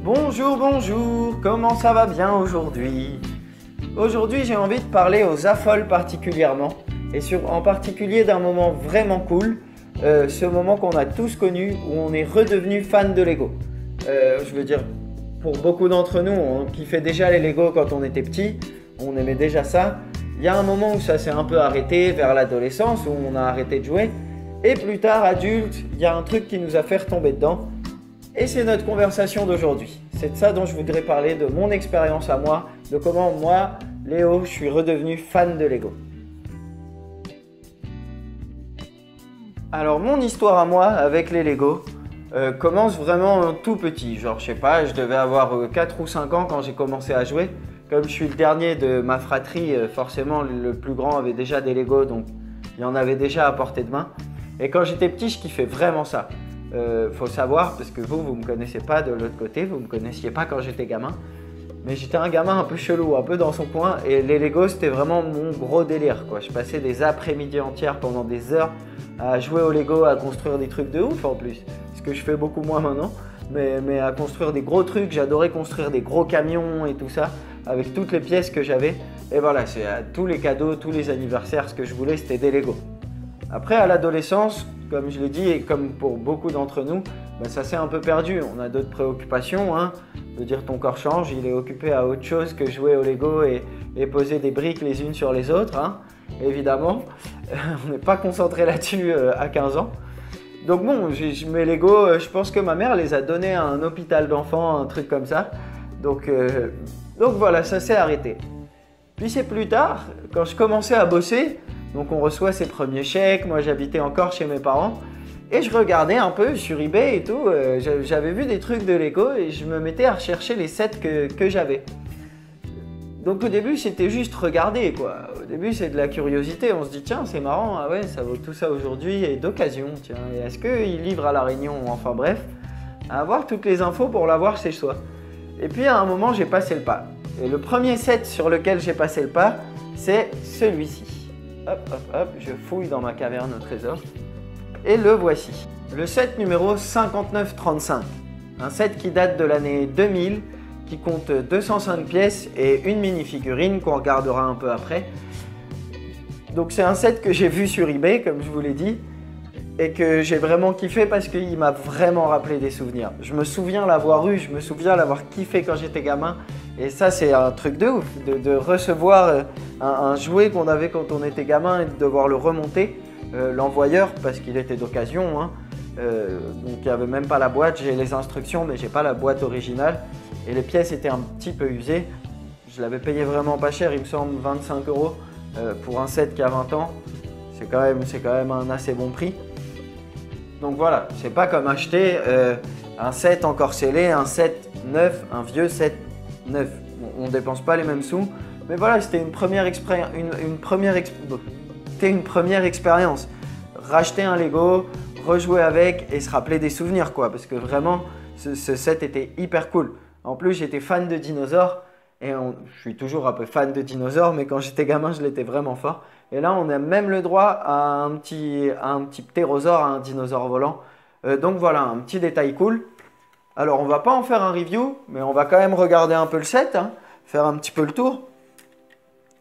Bonjour, bonjour, comment ça va bien aujourd'hui? Aujourd'hui, j'ai envie de parler aux affoles particulièrement, et en particulier d'un moment vraiment cool, ce moment qu'on a tous connu, où on est redevenu fan de Lego. Je veux dire, pour beaucoup d'entre nous, on kiffait déjà les Lego quand on était petit, on aimait déjà ça. Il y a un moment où ça s'est un peu arrêté, vers l'adolescence, où on a arrêté de jouer, et plus tard, adulte, il y a un truc qui nous a fait retomber dedans. Et c'est notre conversation d'aujourd'hui. C'est de ça dont je voudrais parler, de mon expérience à moi, de comment moi, Léo, je suis redevenu fan de Lego. Alors mon histoire à moi avec les Lego commence vraiment tout petit. Genre je sais pas, je devais avoir 4 ou 5 ans quand j'ai commencé à jouer. Comme je suis le dernier de ma fratrie, forcément le plus grand avait déjà des Lego, donc il y en avait déjà à portée de main. Et quand j'étais petit, je kiffais vraiment ça. Faut savoir, parce que vous me connaissez pas de l'autre côté, vous me connaissiez pas quand j'étais gamin, mais j'étais un gamin un peu chelou, un peu dans son coin, et les Lego c'était vraiment mon gros délire quoi. Je passais des après-midi entières pendant des heures à jouer au Lego, à construire des trucs de ouf en plus, ce que je fais beaucoup moins maintenant, mais à construire des gros trucs. J'adorais construire des gros camions et tout ça, avec toutes les pièces que j'avais, et voilà, c'est tous les cadeaux, tous les anniversaires, ce que je voulais c'était des Lego. Après à l'adolescence, comme je l'ai dit et comme pour beaucoup d'entre nous, ça s'est un peu perdu. On a d'autres préoccupations, hein. Je veux dire, ton corps change, il est occupé à autre chose que jouer au Lego et poser des briques les unes sur les autres, hein. Évidemment. On n'est pas concentré là-dessus à 15 ans. Donc bon, mes Lego, je pense que ma mère les a donnés à un hôpital d'enfants, un truc comme ça. Donc voilà, ça s'est arrêté. Puis c'est plus tard, quand je commençais à bosser, donc on reçoit ses premiers chèques, moi j'habitais encore chez mes parents, et je regardais un peu sur eBay et tout, j'avais vu des trucs de Lego et je me mettais à rechercher les sets que j'avais. Donc au début c'était juste regarder quoi, au début c'est de la curiosité, on se dit tiens c'est marrant, ah ouais ça vaut tout ça aujourd'hui et d'occasion, tiens, et est-ce qu'ils livrent à La Réunion, enfin bref, à avoir toutes les infos pour l'avoir chez soi. Et puis à un moment j'ai passé le pas, et le premier set sur lequel j'ai passé le pas, c'est celui-ci. Hop, hop, hop, je fouille dans ma caverne au trésor. Et le voici. Le set numéro 5935. Un set qui date de l'année 2000, qui compte 205 pièces et une mini-figurine qu'on regardera un peu après. Donc c'est un set que j'ai vu sur eBay, comme je vous l'ai dit, et que j'ai vraiment kiffé parce qu'il m'a vraiment rappelé des souvenirs. Je me souviens l'avoir eu, je me souviens l'avoir kiffé quand j'étais gamin. Et ça, c'est un truc de ouf, de recevoir un jouet qu'on avait quand on était gamin et de devoir le remonter. L'envoyeur, parce qu'il était d'occasion, hein. Donc il n'y avait même pas la boîte, j'ai les instructions, mais j'ai pas la boîte originale. Et les pièces étaient un petit peu usées. Je l'avais payé vraiment pas cher, il me semble 25 € pour un set qui a 20 ans. C'est quand même un assez bon prix. Donc voilà, c'est pas comme acheter un set encore scellé, un set neuf, un vieux set neuf. On ne dépense pas les mêmes sous, mais voilà, c'était une première expérience. Racheter un Lego, rejouer avec et se rappeler des souvenirs quoi, parce que vraiment ce set était hyper cool. En plus j'étais fan de dinosaures et je suis toujours un peu fan de dinosaures, mais quand j'étais gamin je l'étais vraiment fort. Et là on a même le droit à un petit ptérosaure, à un dinosaure volant. Donc voilà, un petit détail cool. Alors on va pas en faire un review, mais on va quand même regarder un peu le set, hein, faire un petit peu le tour.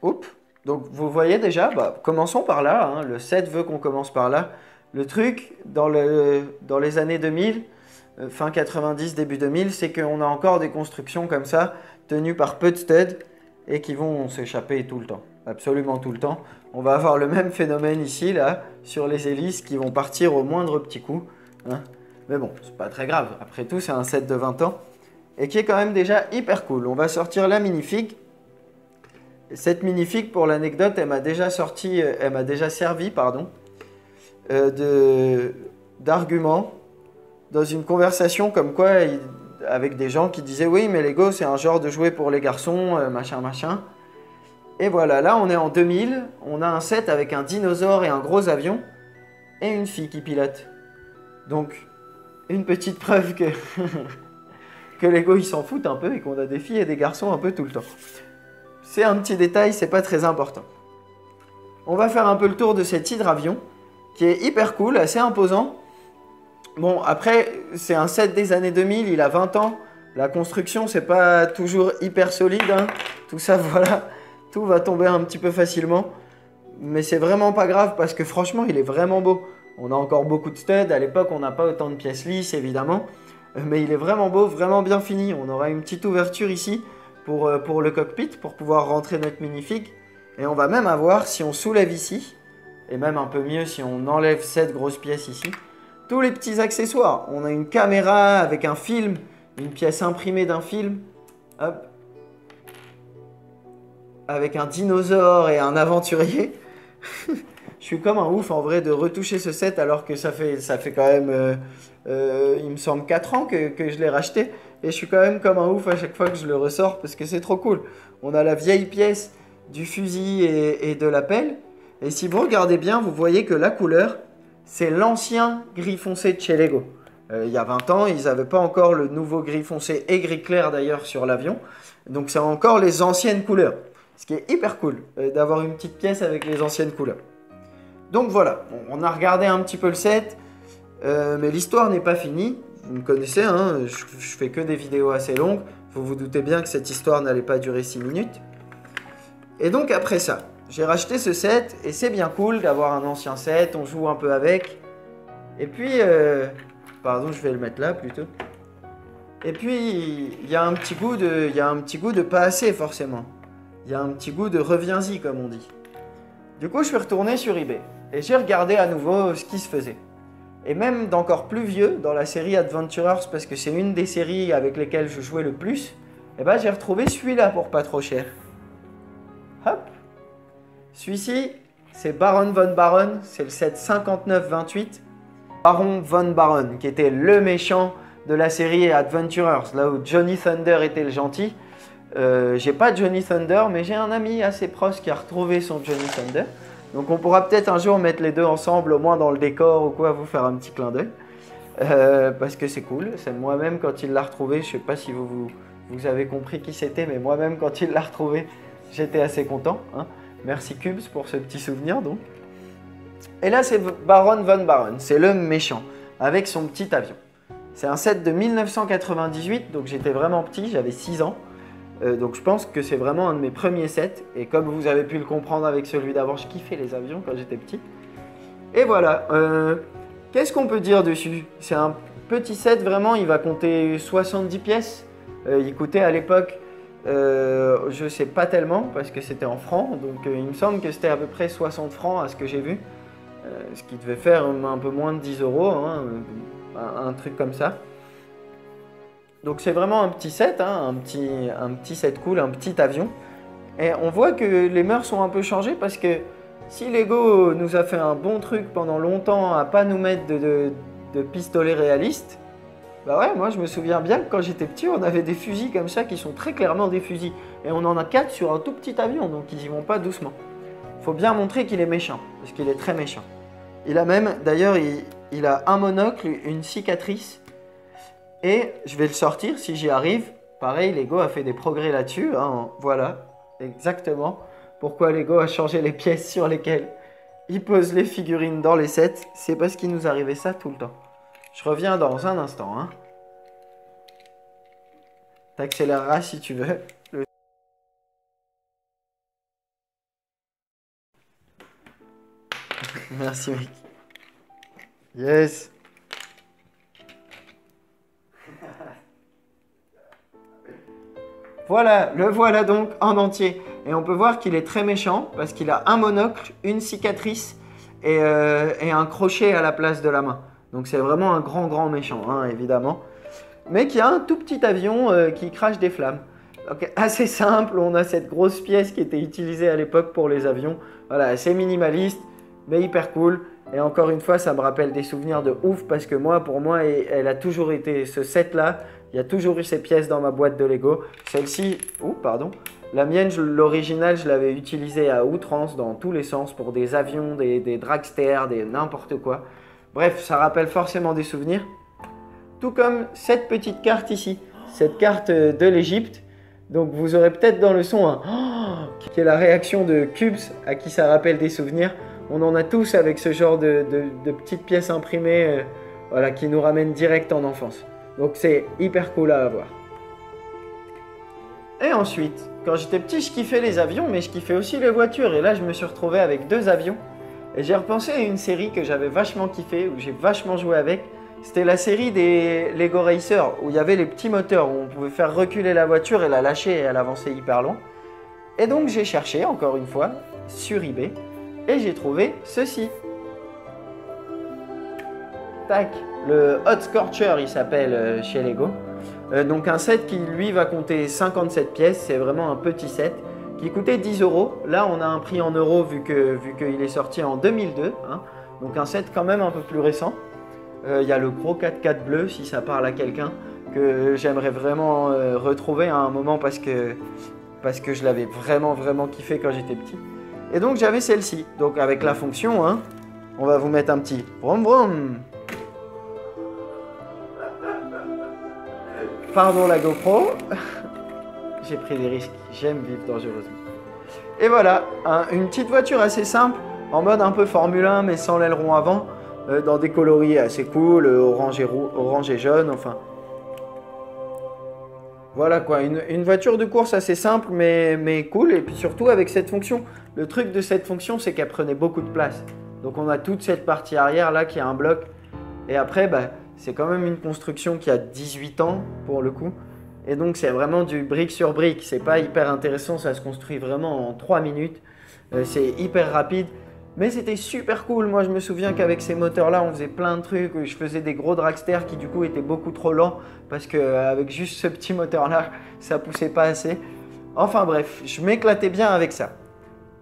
Oups. Donc vous voyez déjà, commençons par là, hein. Le set veut qu'on commence par là. Le truc dans les années 2000, fin 90, début 2000, c'est qu'on a encore des constructions comme ça, tenues par peu de studs et qui vont s'échapper tout le temps, absolument tout le temps. On va avoir le même phénomène ici, là, sur les hélices qui vont partir au moindre petit coup, hein. Mais bon, c'est pas très grave. Après tout, c'est un set de 20 ans et qui est quand même déjà hyper cool. On va sortir la minifig. Cette minifig, pour l'anecdote, elle m'a déjà servi, pardon, d'argument dans une conversation comme quoi, avec des gens qui disaient oui, mais Lego, c'est un genre de jouet pour les garçons, machin, machin. Et voilà, là, on est en 2000. On a un set avec un dinosaure et un gros avion et une fille qui pilote. Donc, une petite preuve que, que Lego ils s'en foutent un peu et qu'on a des filles et des garçons un peu tout le temps. C'est un petit détail, c'est pas très important. On va faire un peu le tour de cet hydravion qui est hyper cool, assez imposant. Bon, après, c'est un set des années 2000, il a 20 ans. La construction, c'est pas toujours hyper solide, hein. Tout ça, voilà, tout va tomber un petit peu facilement. Mais c'est vraiment pas grave parce que franchement, il est vraiment beau. On a encore beaucoup de studs. À l'époque, on n'a pas autant de pièces lisses, évidemment. Mais il est vraiment beau, vraiment bien fini. On aura une petite ouverture ici pour le cockpit, pour pouvoir rentrer notre minifig. Et on va même avoir, si on soulève ici, et même un peu mieux si on enlève cette grosse pièce ici, tous les petits accessoires. On a une caméra avec un film, une pièce imprimée d'un film. Hop. Avec un dinosaure et un aventurier. Je suis comme un ouf en vrai de retoucher ce set alors que ça fait quand même, il me semble 4 ans que je l'ai racheté. Et je suis quand même comme un ouf à chaque fois que je le ressors parce que c'est trop cool. On a la vieille pièce du fusil et de la pelle. Et si vous regardez bien, vous voyez que la couleur, c'est l'ancien gris foncé de chez Lego. Il y a 20 ans, ils n'avaient pas encore le nouveau gris foncé et gris clair d'ailleurs sur l'avion. Donc c'est encore les anciennes couleurs. Ce qui est hyper cool d'avoir une petite pièce avec les anciennes couleurs. Donc voilà, on a regardé un petit peu le set, mais l'histoire n'est pas finie. Vous me connaissez, hein, je fais que des vidéos assez longues. Vous vous doutez bien que cette histoire n'allait pas durer 6 minutes. Et donc après ça, j'ai racheté ce set et c'est bien cool d'avoir un ancien set, on joue un peu avec. Et puis, pardon, je vais le mettre là plutôt. Et puis, il y a un petit goût de pas assez forcément. Il y a un petit goût de reviens-y comme on dit. Du coup, je suis retourné sur eBay et j'ai regardé à nouveau ce qui se faisait. Et même d'encore plus vieux, dans la série Adventurers, parce que c'est une des séries avec lesquelles je jouais le plus, eh ben, j'ai retrouvé celui-là pour pas trop cher. Hop. Celui-ci, c'est Baron von Baron, c'est le set 5928. Baron von Baron, qui était le méchant de la série Adventurers, là où Johnny Thunder était le gentil. J'ai pas Johnny Thunder, mais j'ai un ami assez proche qui a retrouvé son Johnny Thunder. Donc on pourra peut-être un jour mettre les deux ensemble, au moins dans le décor ou quoi, vous faire un petit clin d'œil. Parce que c'est cool. C'est moi-même quand il l'a retrouvé, je sais pas si vous avez compris qui c'était, mais moi-même quand il l'a retrouvé, j'étais assez content. Hein. Merci Cubes pour ce petit souvenir donc. Et là c'est Baron von Baron, c'est le méchant, avec son petit avion. C'est un set de 1998, donc j'étais vraiment petit, j'avais 6 ans. Donc je pense que c'est vraiment un de mes premiers sets. Et comme vous avez pu le comprendre avec celui d'avant, je kiffais les avions quand j'étais petit. Et voilà. Qu'est-ce qu'on peut dire dessus? C'est un petit set vraiment, il va compter 70 pièces. Il coûtait à l'époque, je sais pas tellement parce que c'était en francs. Donc il me semble que c'était à peu près 60 francs à ce que j'ai vu. Ce qui devait faire un peu moins de 10 euros, hein, un truc comme ça. Donc c'est vraiment un petit set, hein, un petit set cool, un petit avion. Et on voit que les mœurs sont un peu changées parce que si Lego nous a fait un bon truc pendant longtemps à pas nous mettre de pistolets réalistes, bah ouais, moi je me souviens bien que quand j'étais petit, on avait des fusils comme ça qui sont très clairement des fusils. Et on en a 4 sur un tout petit avion, donc ils y vont pas doucement. Faut bien montrer qu'il est méchant, parce qu'il est très méchant. Il a même, d'ailleurs, il a un monocle, une cicatrice. Et je vais le sortir si j'y arrive. Pareil, Lego a fait des progrès là-dessus. Hein. Voilà, exactement pourquoi Lego a changé les pièces sur lesquelles il pose les figurines dans les sets. C'est parce qu'il nous arrivait ça tout le temps. Je reviens dans un instant. Hein. T'accéléreras si tu veux. Merci mec. Yes. Voilà, le voilà donc en entier. Et on peut voir qu'il est très méchant parce qu'il a un monocle, une cicatrice et un crochet à la place de la main. Donc c'est vraiment un grand méchant, hein, évidemment. Mais qui a un tout petit avion qui crache des flammes. Donc assez simple, on a cette grosse pièce qui était utilisée à l'époque pour les avions. Voilà, assez minimaliste, mais hyper cool. Et encore une fois, ça me rappelle des souvenirs de ouf parce que moi, pour moi, elle a toujours été ce set-là. Il y a toujours eu ces pièces dans ma boîte de Lego. Celle-ci, pardon. La mienne, l'original, je l'avais utilisée à outrance dans tous les sens pour des avions, des dragsters, des n'importe quoi. Bref, ça rappelle forcément des souvenirs. Tout comme cette petite carte ici, cette carte de l'Égypte. Donc vous aurez peut-être dans le son un qui est la réaction de Cubes à qui ça rappelle des souvenirs. On en a tous avec ce genre de petites pièces imprimées voilà, qui nous ramènent direct en enfance. Donc c'est hyper cool à avoir. Et ensuite, quand j'étais petit, je kiffais les avions, mais je kiffais aussi les voitures. Et là, je me suis retrouvé avec 2 avions. Et j'ai repensé à une série que j'avais vachement kiffé, où j'ai vachement joué avec. C'était la série des Lego Racers, où il y avait les petits moteurs, où on pouvait faire reculer la voiture et la lâcher et elle avançait hyper loin. Et donc j'ai cherché, encore une fois, sur eBay, et j'ai trouvé ceci. Tac, le Hot Scorcher, il s'appelle chez Lego. Donc un set qui lui va compter 57 pièces, c'est vraiment un petit set qui coûtait 10 €. Là on a un prix en euros vu qu'il est sorti en 2002, hein. Donc un set quand même un peu plus récent. Il y a le gros 4x4 bleu si ça parle à quelqu'un que j'aimerais vraiment retrouver à un moment parce que je l'avais vraiment kiffé quand j'étais petit. Et donc j'avais celle-ci, donc avec la fonction, hein, on va vous mettre un petit vroom vroom. Pardon la GoPro, j'ai pris des risques, j'aime vivre dangereusement. Et voilà, une petite voiture assez simple, en mode un peu Formule 1 mais sans l'aileron avant, dans des coloris assez cool, orange et jaune, enfin. Voilà quoi, une voiture de course assez simple mais cool, et puis surtout avec cette fonction. Le truc de cette fonction, c'est qu'elle prenait beaucoup de place. Donc on a toute cette partie arrière là qui a un bloc, et après bah, c'est quand même une construction qui a 18 ans pour le coup. Et donc c'est vraiment du brique sur brique, c'est pas hyper intéressant, ça se construit vraiment en 3 minutes. C'est hyper rapide, mais c'était super cool. Moi je me souviens qu'avec ces moteurs là on faisait plein de trucs. Je faisais des gros dragsters qui du coup étaient beaucoup trop lents parce qu'avec juste ce petit moteur là ça poussait pas assez. Enfin bref, je m'éclatais bien avec ça.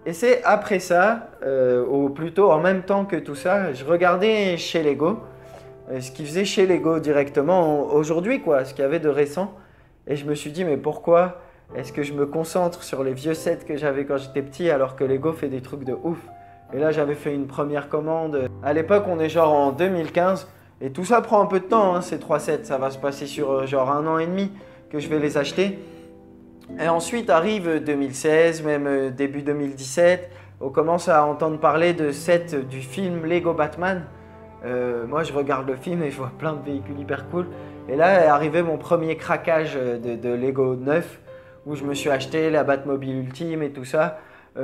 Et c'est après ça, ou plutôt en même temps que tout ça, je regardais chez Lego, ce qu'ils faisaient chez Lego directement aujourd'hui quoi, ce qu'il y avait de récent. Et je me suis dit mais pourquoi est-ce que je me concentre sur les vieux sets que j'avais quand j'étais petit alors que Lego fait des trucs de ouf. Et là j'avais fait une première commande. À l'époque on est genre en 2015 et tout ça prend un peu de temps, hein, ces 3 sets. Ça va se passer sur genre 1 an et demi que je vais les acheter. Et ensuite arrive 2016, même début 2017. On commence à entendre parler de sets du film Lego Batman. Moi je regarde le film et je vois plein de véhicules hyper cool. Et là est arrivé mon premier craquage de Lego neuf où je me suis acheté la Batmobile Ultime et tout ça.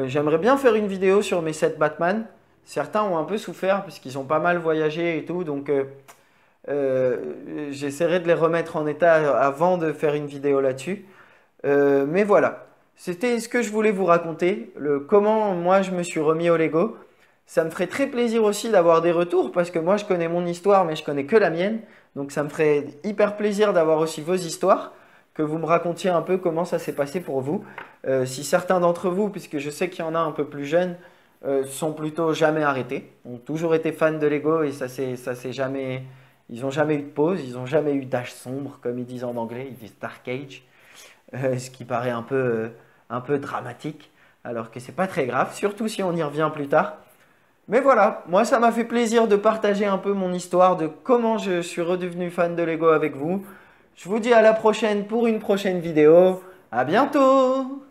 J'aimerais bien faire une vidéo sur mes sets Batman. Certains ont un peu souffert parce qu'ils ont pas mal voyagé et tout. Donc j'essaierai de les remettre en état avant de faire une vidéo là-dessus. Mais voilà, c'était ce que je voulais vous raconter. Comment moi je me suis remis au Lego. Ça me ferait très plaisir aussi d'avoir des retours parce que moi je connais mon histoire mais je connais que la mienne. Donc ça me ferait hyper plaisir d'avoir aussi vos histoires, que vous me racontiez un peu comment ça s'est passé pour vous. Si certains d'entre vous, puisque je sais qu'il y en a un peu plus jeunes, sont plutôt jamais arrêtés, ont toujours été fans de Lego et ça c'est jamais, ils n'ont jamais eu de pause, ils n'ont jamais eu d'âge sombre comme ils disent en anglais, ils disent Dark Age, ce qui paraît un peu dramatique, alors que c'est pas très grave, surtout si on y revient plus tard. Mais voilà, moi ça m'a fait plaisir de partager un peu mon histoire de comment je suis redevenu fan de Lego avec vous. Je vous dis à la prochaine pour une prochaine vidéo. À bientôt!